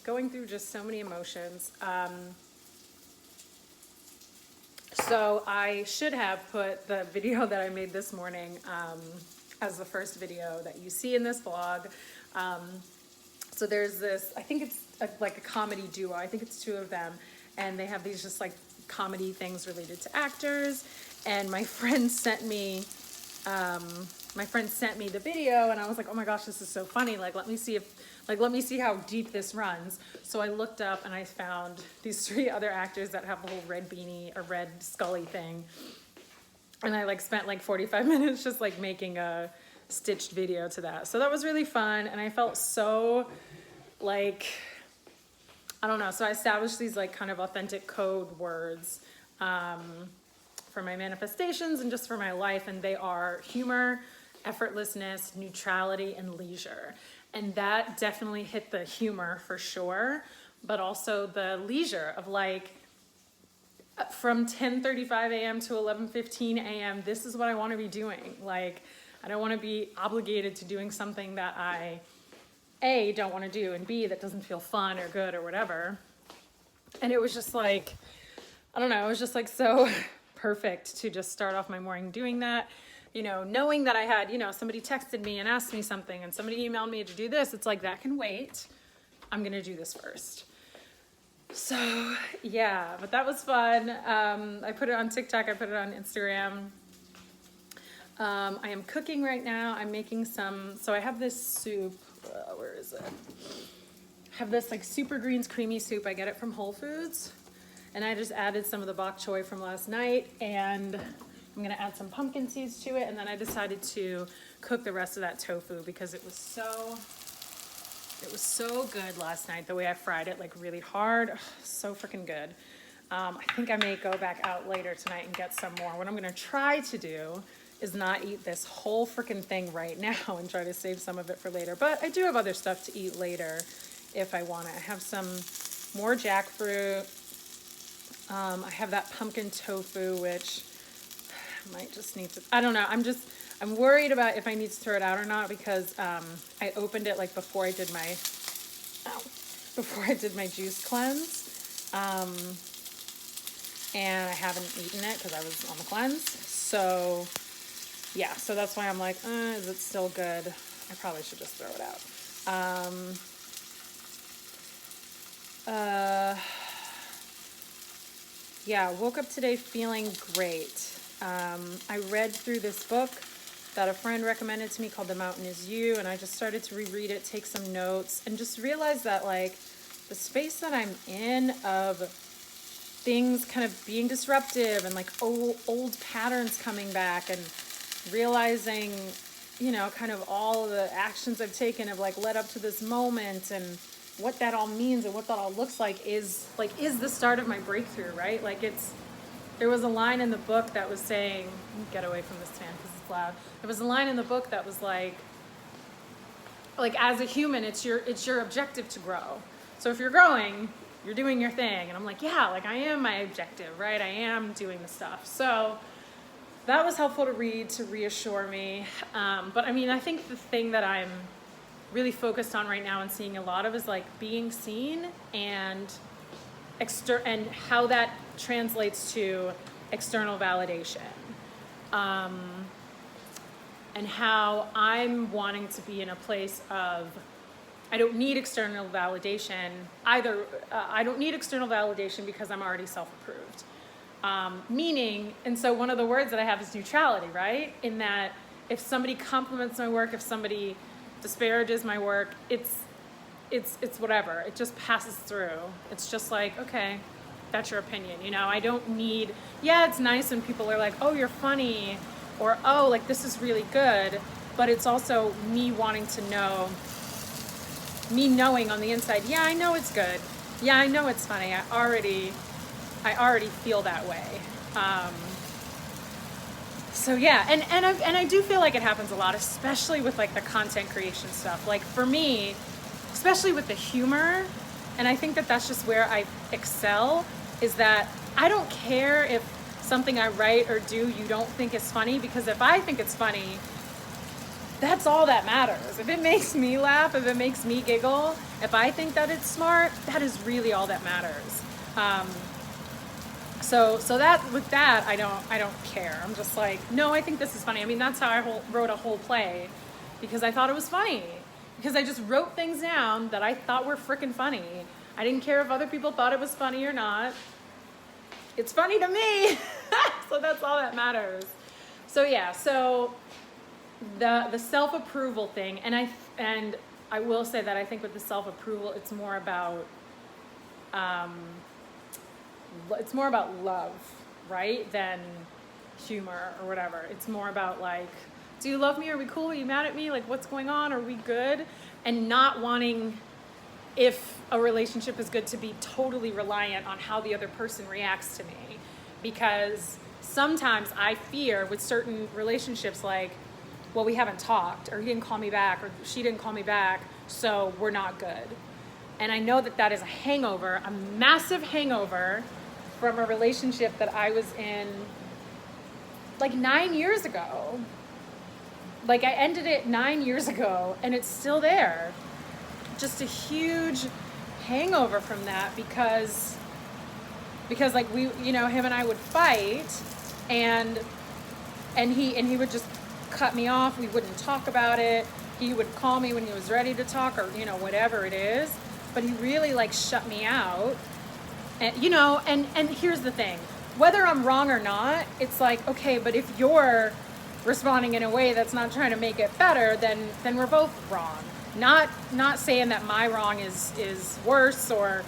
going through just so many emotions. So I should have put the video that I made this morning as the first video that you see in this vlog. So there's this, I think it's like a comedy duo. I think it's two of them. And they have these just like comedy things related to actors. And my friend sent me the video, and I was like, oh my gosh, this is so funny. Like, let me see how deep this runs. So I looked up and I found these 3 other actors that have a whole red beanie, a red Scully thing. And I like spent like 45 minutes just like making a stitched video to that. So that was really fun. And I felt so like, I don't know. So I established these like kind of authentic code words, for my manifestations and just for my life. And they are humor, effortlessness, neutrality, and leisure. And that definitely hit the humor for sure, but also the leisure of like, from 10:35 a.m. to 11:15 a.m., this is what I want to be doing. Like, I don't want to be obligated to doing something that I, A, don't want to do, and B, that doesn't feel fun or good or whatever. And it was just like, I don't know, it was just like so perfect to just start off my morning doing that. You know, knowing that I had, you know, somebody texted me and asked me something and somebody emailed me to do this. It's like, that can wait. I'm going to do this first. So yeah, but that was fun. I put it on TikTok. I put it on Instagram. I am cooking right now. I'm making some, so I have this soup. Where is it? I have this like super greens creamy soup. I get it from Whole Foods. And I just added some of the bok choy from last night, and I'm gonna add some pumpkin seeds to it. And then I decided to cook the rest of that tofu because it was so good last night, the way I fried it, like really hard. Ugh, so freaking good. I think I may go back out later tonight and get some more. What I'm gonna try to do is not eat this whole freaking thing right now and try to save some of it for later. But I do have other stuff to eat later if I want it. I have some more jackfruit. I have that pumpkin tofu, which I might just need to, I don't know. I'm worried about if I need to throw it out or not because I opened it like before I did my juice cleanse. And I haven't eaten it because I was on the cleanse. So yeah, so that's why I'm like, is it still good? I probably should just throw it out. Yeah, woke up today feeling great. I read through this book that a friend recommended to me called The Mountain Is You, and I just started to reread it, take some notes, and just realize that like the space that I'm in of things kind of being disruptive and like old patterns coming back, and realizing, you know, kind of all the actions I've taken have like led up to this moment, and what that all means and what that all looks like is the start of my breakthrough, right? Like there was a line in the book that was saying, get away from this fan because it's loud. There was a line in the book that was like as a human, it's your objective to grow. So if you're growing, you're doing your thing. And I'm like, yeah, like I am my objective, right? I am doing the stuff. So that was helpful to read to reassure me. But I mean, I think the thing that I'm really focused on right now and seeing a lot of is like being seen and how that translates to external validation, and how I'm wanting to be in a place of I don't need external validation either. I don't need external validation because I'm already self-approved. Meaning, and so one of the words that I have is neutrality, right? In that if somebody compliments my work, if somebody disparages my work, it's whatever. It just passes through. It's just like, okay, that's your opinion. You know, I don't need, yeah, it's nice when people are like, oh, you're funny, or oh, like this is really good. But it's also me wanting to know, me knowing on the inside, yeah, I know it's good. Yeah, I know it's funny. I already feel that way. So yeah, and I do feel like it happens a lot, especially with like the content creation stuff. Like for me, especially with the humor, and I think that that's just where I excel, is that I don't care if something I write or do you don't think is funny, because if I think it's funny, That's all that matters. If it makes me laugh, if it makes me giggle, if I think that it's smart, that is really all that matters. So that with that, I don't care. I'm just like, no, I think this is funny. I mean, that's how I wrote a whole play, because I thought it was funny. Because I just wrote things down that I thought were freaking funny. I didn't care if other people thought it was funny or not. It's funny to me. So that's all that matters. So yeah, so the self-approval thing, and I will say that I think with the self-approval, it's more about love, right, than humor or whatever. It's more about like, do you love me? Are we cool? Are you mad at me? Like, what's going on? Are we good? And not wanting, if a relationship is good, to be totally reliant on how the other person reacts to me. Because sometimes I fear with certain relationships, like, well, we haven't talked, or he didn't call me back, or she didn't call me back, so we're not good. And I know that that is a hangover, a massive hangover from a relationship that I was in like 9 years ago. Like, I ended it 9 years ago, and it's still there. Just a huge hangover from that, because like, we, you know, him and I would fight, and he would just cut me off. We wouldn't talk about it. He would call me when he was ready to talk, or, you know, whatever it is, but he really like shut me out. And, you know, and here's the thing, whether I'm wrong or not, it's like, okay, but if you're responding in a way that's not trying to make it better, then we're both wrong. Not saying that my wrong is worse or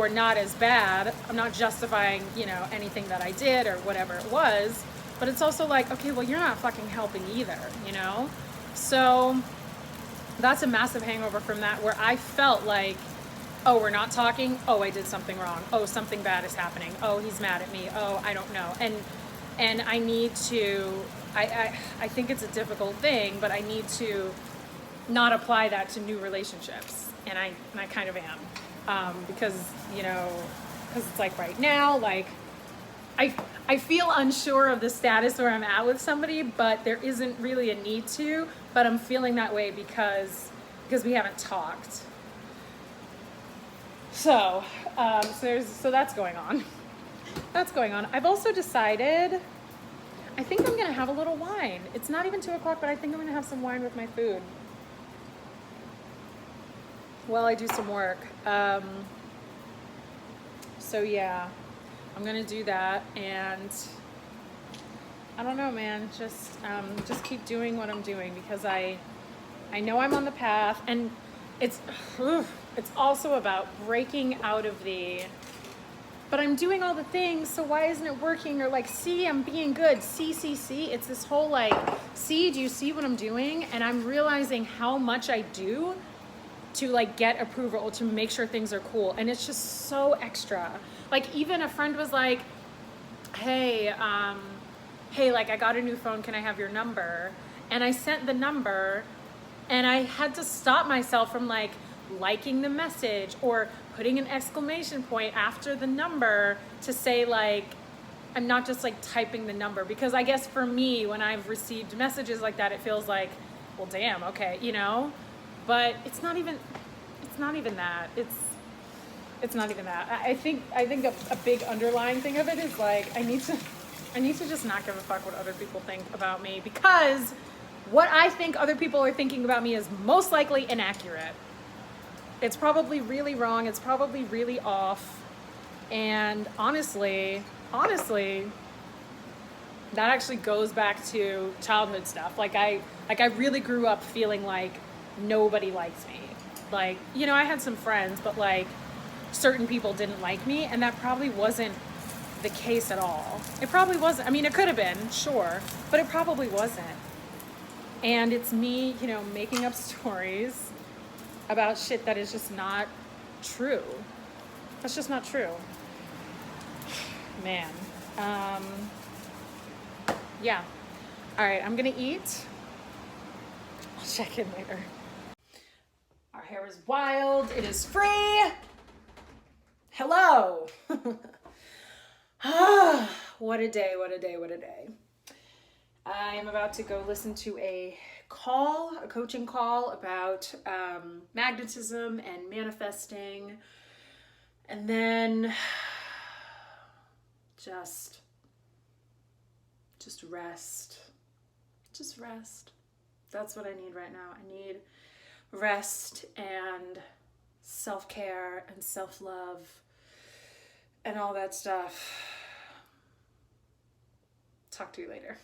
not as bad. I'm not justifying, you know, anything that I did or whatever it was, but it's also like, okay, well, you're not fucking helping either, you know? So that's a massive hangover from that, where I felt like, oh, we're not talking. Oh, I did something wrong. Oh, something bad is happening. Oh, he's mad at me. Oh, I don't know. And I need to, I think it's a difficult thing, but I need to not apply that to new relationships. And I kind of am. Because, you know, because it's like right now, like, I feel unsure of the status where I'm at with somebody, but there isn't really a need to, but I'm feeling that way because we haven't talked. So that's going on. That's going on. I've also decided, I think I'm gonna have a little wine. It's not even 2 o'clock, but I think I'm gonna have some wine with my food while I do some work. So yeah, I'm gonna do that, and I don't know, man, just keep doing what I'm doing, because I know I'm on the path, and it's also about breaking out of but I'm doing all the things, so why isn't it working? Or like, see, I'm being good. See. It's this whole like, see, do you see what I'm doing? And I'm realizing how much I do to like get approval, to make sure things are cool. And it's just so extra. Like, even a friend was like, hey, like, I got a new phone. Can I have your number? And I sent the number, and I had to stop myself from like liking the message or putting an exclamation point after the number to say, like, I'm not just like typing the number, because I guess for me, when I've received messages like that, it feels like, well, damn, okay, you know, but it's not even that. It's not even that. I think a big underlying thing of it is like, I need to just not give a fuck what other people think about me, because what I think other people are thinking about me is most likely inaccurate. It's probably really wrong. It's probably really off. And honestly, that actually goes back to childhood stuff. Like I really grew up feeling like nobody likes me. Like, you know, I had some friends, but like certain people didn't like me, and that probably wasn't the case at all. It probably wasn't. I mean, it could have been, sure, but it probably wasn't. And it's me, you know, making up stories about shit that is just not true. That's just not true. Man. Yeah. All right, I'm gonna eat. I'll check in later. Our hair is wild. It is free. Hello. What a day, what a day, what a day. I am about to go listen to a a coaching call about magnetism and manifesting. And then just rest. Just rest. That's what I need right now. I need rest and self-care and self-love and all that stuff. Talk to you later.